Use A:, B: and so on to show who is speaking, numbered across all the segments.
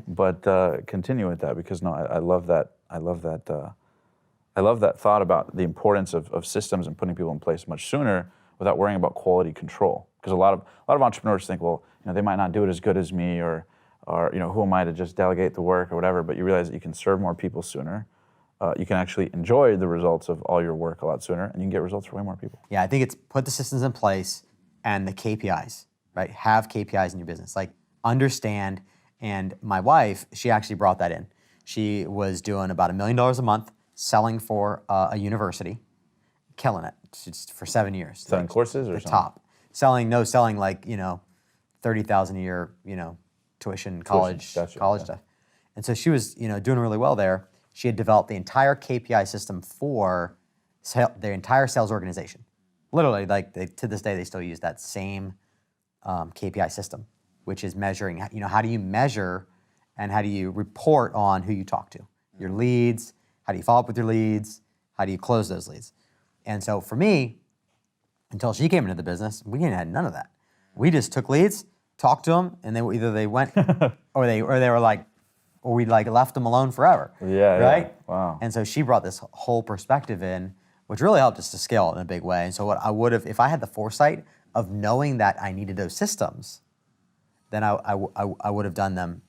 A: But continue with that, because no, I love that. I love that. I love that thought about the importance of systems and putting people in place much sooner without worrying about quality control. Because a lot of entrepreneurs think, well, they might not do it as good as me, or who am I to just delegate the work or whatever. But you realize that you can serve more people sooner. You can actually enjoy the results of all your work a lot sooner, and you can get results for way more people.
B: Yeah, I think it's put the systems in place and the KPIs, right? Have KPIs in your business. Like, understand. And my wife, she actually brought that in. She was doing about $1 million a month, selling for a university, killing it for 7 years.
A: Selling courses or
B: the
A: something?
B: Top. Selling like, $30,000 a year, tuition, college stuff. And so she was, doing really well there. She had developed the entire KPI system for their entire sales organization. Literally, to this day, they still use that same KPI system, which is measuring, how do you measure and how do you report on who you talk to? Your leads, how do you follow up with your leads? How do you close those leads? And so for me, until she came into the business, we had none of that. We just took leads, talked to them, and either they went or they were like, or we left them alone forever.
A: Yeah.
B: Right?
A: Yeah. Wow.
B: And so she brought this whole perspective in, which really helped us to scale in a big way. And so what I would have, if I had the foresight of knowing that I needed those systems, then I would have done them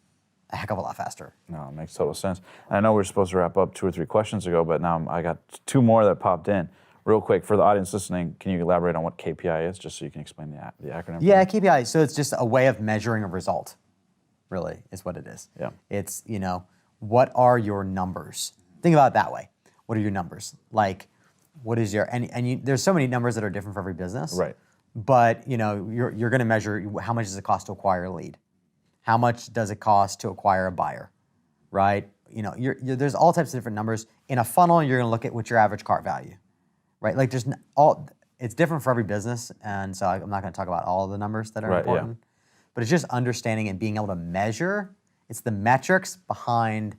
B: a heck of a lot faster.
A: No, it makes total sense. I know we were supposed to wrap up 2 or 3 questions ago, but now I got 2 more that popped in. Real quick, for the audience listening, can you elaborate on what KPI is, just so you can explain the acronym?
B: Yeah, KPI, so it's just a way of measuring a result, really, is what it is.
A: Yeah.
B: It's, what are your numbers? Think about it that way. What are your numbers? Like, what is your, there's so many numbers that are different for every business.
A: Right.
B: But, you're going to measure how much does it cost to acquire a lead? How much does it cost to acquire a buyer, right? There's all types of different numbers. In a funnel, you're going to look at what's your average cart value, right? Like, it's different for every business, and so I'm not going to talk about all of the numbers that are important. Yeah. But it's just understanding and being able to measure. It's the metrics behind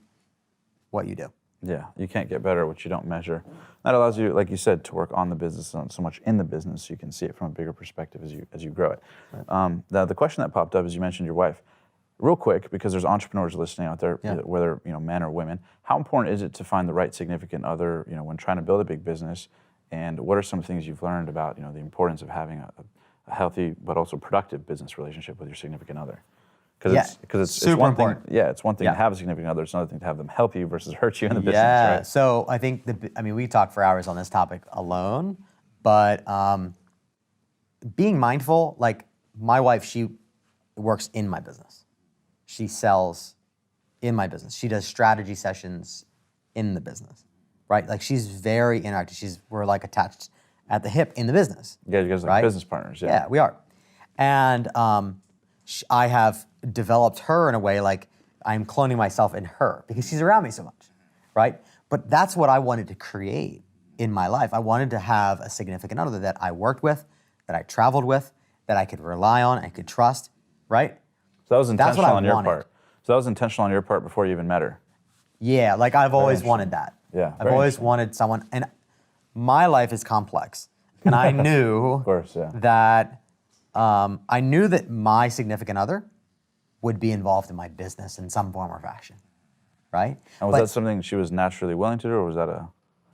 B: what you do.
A: Yeah, you can't get better at what you don't measure. That allows you, like you said, to work on the business, not so much in the business, so you can see it from a bigger perspective as you grow it. Right. Now, the question that popped up is, you mentioned your wife. Real quick, because there's entrepreneurs listening out there, whether men or women, how important is it to find the right significant other, when trying to build a big business? And what are some things you've learned about, the importance of having a healthy but also productive business relationship with your significant other? Because it's
B: super
A: one
B: important.
A: thing. Yeah, it's one thing to have a significant other. It's another thing to have them help you versus hurt you in the business.
B: Yeah.
A: Right?
B: So I think we talk for hours on this topic alone, but being mindful. Like, my wife, she works in my business. She sells in my business. She does strategy sessions in the business, right? Like, she's very interactive. We're like attached at the hip in the business.
A: Yeah, you guys are like business partners. Yeah.
B: Yeah, we are. And I have developed her in a way like I'm cloning myself in her because she's around me so much, right? But that's what I wanted to create in my life. I wanted to have a significant other that I worked with, that I traveled with, that I could rely on, I could trust, right?
A: So that was intentional on your
B: wanted.
A: part. So that was intentional on your part before you even met her.
B: Yeah, like I've always wanted that.
A: Yeah,
B: I've always wanted someone, and my life is complex, and I knew
A: of course,
B: that my significant other would be involved in my business in some form or fashion, right?
A: And was that something she was naturally willing to do, or was that I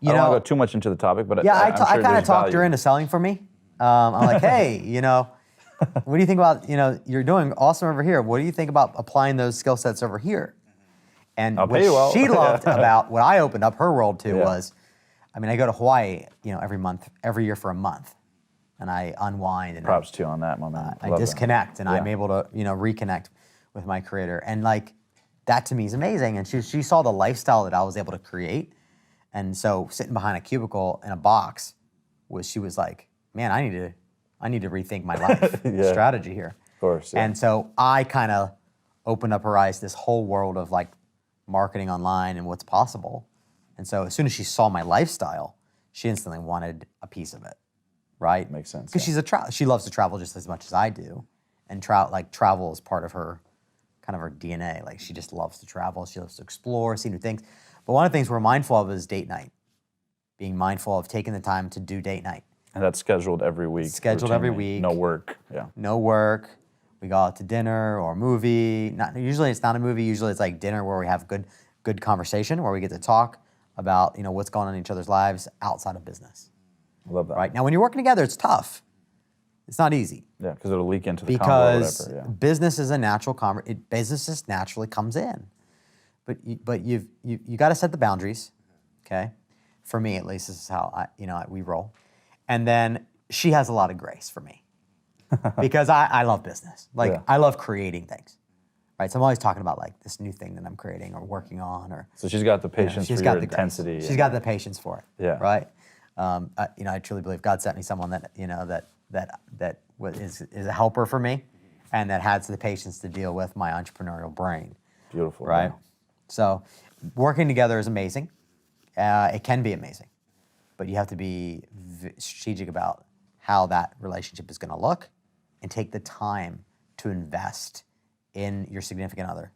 A: don't want to go too much into the topic, but
B: yeah,
A: I'm sure
B: I kind of talked
A: value.
B: her into selling for me. I'm like, hey, what do you think about, you're doing awesome over here. What do you think about applying those skill sets over here? And what she loved about what I opened up her world to was, I go to Hawaii, every year for a month, and I unwind. And
A: props to you on that, my man.
B: I disconnect, and I'm able to, reconnect with my creator. And that to me is amazing. And she saw the lifestyle that I was able to create. And so sitting behind a cubicle in a box, she was like, man, I need to rethink my life strategy here.
A: Of course. Yeah.
B: And so I kind of opened up her eyes to this whole world of marketing online and what's possible. And so as soon as she saw my lifestyle, she instantly wanted a piece of it, right?
A: Makes sense.
B: Because she loves to travel just as much as I do, and travel is part of her DNA. Like, she just loves to travel. She loves to explore, see new things. But one of the things we're mindful of is date night. Being mindful of taking the time to do date night.
A: And that's scheduled every week.
B: Scheduled every week.
A: No work. Yeah.
B: No work. We go out to dinner or a movie. Usually it's not a movie. Usually it's like dinner where we have good conversation, where we get to talk about what's going on in each other's lives outside of business.
A: I love that.
B: Right? Now, when you're working together, it's tough. It's not easy.
A: Yeah, because it'll leak into the convo
B: Because
A: or whatever. Yeah.
B: business is a natural business just naturally comes in. But you got to set the boundaries, okay? For me, at least, this is how we roll. And then she has a lot of grace for me because I love business. Like I love creating things, right? So I'm always talking about like this new thing that I'm creating or working on, or
A: So she's got the patience for your intensity.
B: She's got the patience for it.
A: Yeah.
B: Right. I truly believe God sent me someone that is a helper for me, and that has the patience to deal with my entrepreneurial brain.
A: Beautiful.
B: Right.
A: Yeah.
B: So working together is amazing. It can be amazing, but you have to be strategic about how that relationship is going to look, and take the time to invest in your significant other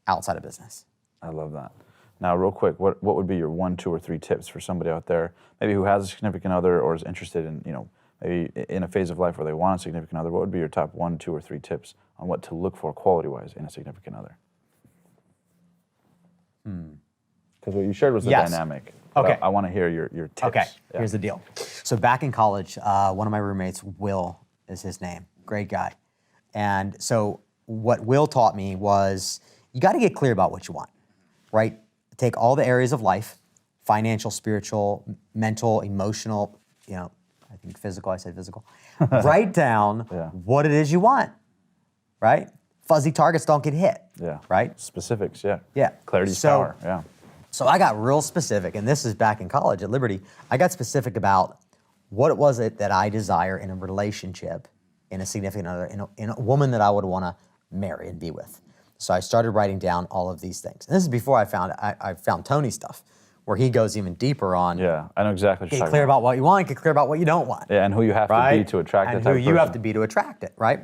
B: outside of business.
A: I love that. Now, real quick, what would be your 1, 2, or 3 tips for somebody out there, maybe who has a significant other or is interested in, maybe in a phase of life where they want a significant other? What would be your top 1, 2, or 3 tips on what to look for quality-wise in a significant other? Because what you shared was the dynamic.
B: Okay.
A: I want to hear your tips.
B: Okay,
A: Yeah.
B: here's the deal. So back in college, one of my roommates, Will is his name, great guy. And so what Will taught me was you got to get clear about what you want, right? Take all the areas of life, financial, spiritual, mental, emotional, I think physical, I said physical. Write down what it is you want, right? Fuzzy targets don't get hit, right?
A: Specifics, yeah.
B: Yeah.
A: Clarity's power, yeah.
B: So I got real specific, and this is back in college at Liberty. I got specific about what it was that I desire in a relationship, in a significant other, in a woman that I would want to marry and be with. So I started writing down all of these things. And this is before I found Tony's stuff, where he goes even deeper on.
A: Yeah, I know exactly what you're
B: Get
A: talking
B: clear about what you want, get clear about what you don't want.
A: Yeah, and who you have to be to attract that type of person.
B: And who you have to be to attract it, right?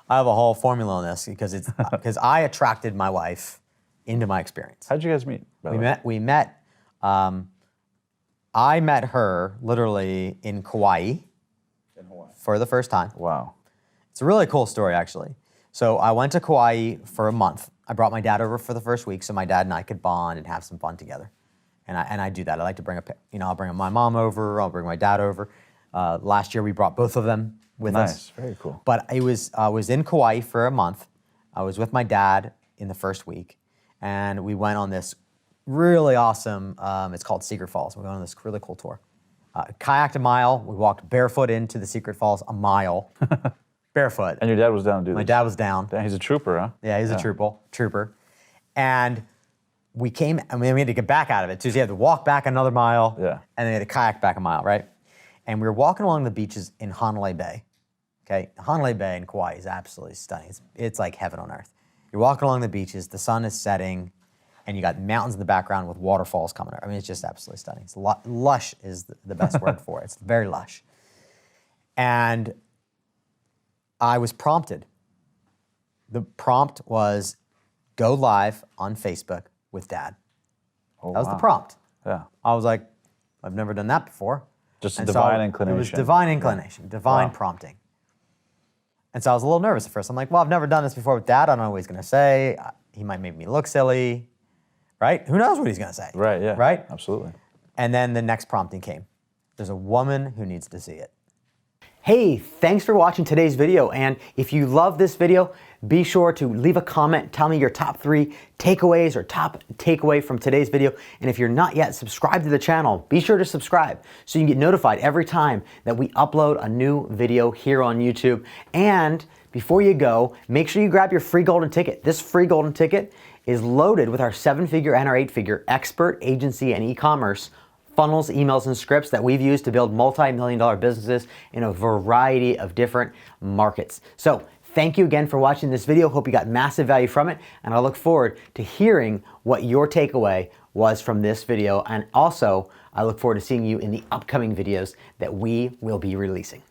B: I have a whole formula on this because I attracted my wife into my experience.
A: How'd you guys meet?
B: We met. I met her literally in Kauai.
A: In Hawaii.
B: For the first time.
A: Wow.
B: It's a really cool story, actually. So I went to Kauai for a month. I brought my dad over for the first week so my dad and I could bond and have some fun together. And I do that. I like to bring I'll bring my mom over. I'll bring my dad over. Last year we brought both of them with us.
A: Nice, very cool.
B: But I was in Kauai for a month. I was with my dad in the first week, and we went on this really awesome, it's called Secret Falls. We went on this really cool tour. Kayaked a mile. We walked barefoot into the Secret Falls a mile, barefoot.
A: And your dad was down to do this?
B: My dad was down.
A: Damn, he's a trooper, huh?
B: Yeah, he's a trooper. And we came, and we had to get back out of it too. So you had to walk back another mile, and then you had to kayak back a mile, right? And we were walking along the beaches in Hanalei Bay. Okay, Hanalei Bay in Kauai is absolutely stunning. It's like heaven on earth. You're walking along the beaches, the sun is setting, and you got mountains in the background with waterfalls coming out. I mean, it's just absolutely stunning. It's lush is the best word for it. It's very lush. And I was prompted. The prompt was, go live on Facebook with Dad.
A: Oh,
B: that was the prompt.
A: Yeah.
B: I was like, I've never done that before.
A: Just a divine inclination.
B: It was divine inclination, divine prompting. And so I was a little nervous at first. I'm like, well, I've never done this before with Dad. I don't know what he's going to say. He might make me look silly, right? Who knows what he's going to say?
A: Right, yeah.
B: Right?
A: Absolutely.
B: And then the next prompting came. There's a woman who needs to see it. Hey, thanks for watching today's video. And if you love this video, be sure to leave a comment. Tell me your top 3 takeaways or top takeaway from today's video. And if you're not yet subscribed to the channel, be sure to subscribe so you can get notified every time that we upload a new video here on YouTube. And before you go, make sure you grab your free golden ticket. This free golden ticket is loaded with our 7-figure and our 8-figure expert agency and e-commerce funnels, emails, and scripts that we've used to build multi-million-dollar businesses in a variety of different markets. So thank you again for watching this video. Hope you got massive value from it, and I look forward to hearing what your takeaway was from this video. And also, I look forward to seeing you in the upcoming videos that we will be releasing.